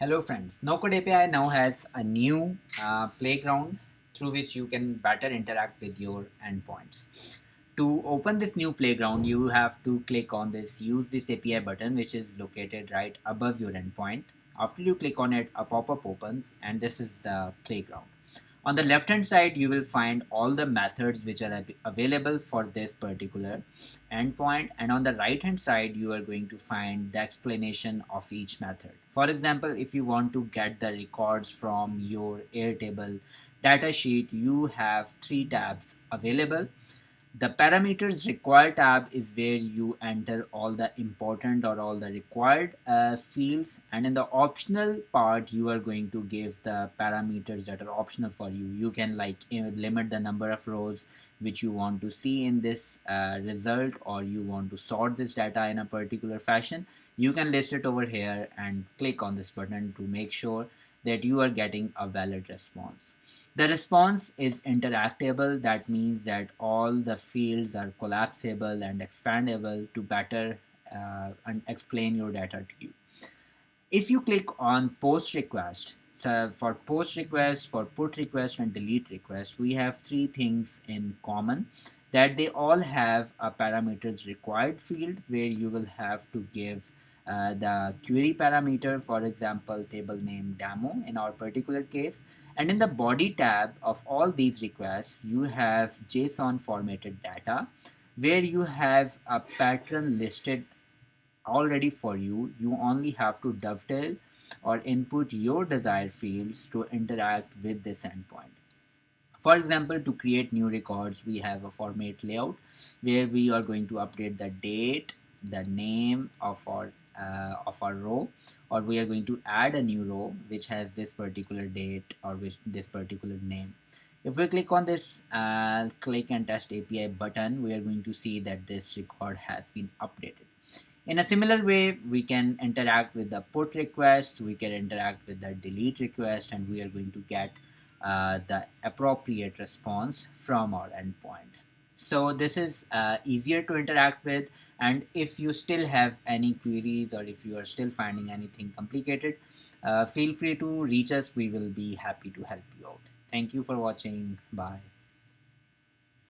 Hello friends, NoCode API now has a new playground through which you can better interact with your endpoints. To open this new playground, you have to click on this Use this API button, which is located right above your endpoint. After you click on it, a pop-up opens and this is the playground. On the left hand side, you will find all the methods which are available for this particular endpoint, and on the right hand side you are going to find the explanation of each method. For example, if you want to get the records from your Airtable datasheet, you have three tabs available. The parameters required tab is where you enter all the important or all the required fields, and in the optional part you are going to give the parameters that are optional for you. You can like limit the number of rows which you want to see in this result, or you want to sort this data in a particular fashion. You can list it over here and click on this button to make sure that you are getting a valid response. The response is interactable. That means that all the fields are collapsible and expandable to better and explain your data to you. If you click on post request, so for post request, for put request and delete request, we have three things in common, that they all have a parameters required field where you will have to give the query parameter, for example, table name demo in our particular case. And in the body tab of all these requests, you have JSON formatted data where you have a pattern listed already for you. You only have to dovetail or input your desired fields to interact with this endpoint. For example, to create new records, we have a format layout where we are going to update the date, the name of our row, or we are going to add a new row which has this particular date or with this particular name. If we click on this click and test API button, we are going to see that this record has been updated. In a similar way, we can interact with the put request, we can interact with the delete request, and we are going to get the appropriate response from our endpoint. So this is easier to interact with, and if you still have any queries or if you are still finding anything complicated, feel free to reach us. We will be happy to help you out. Thank you for watching. Bye.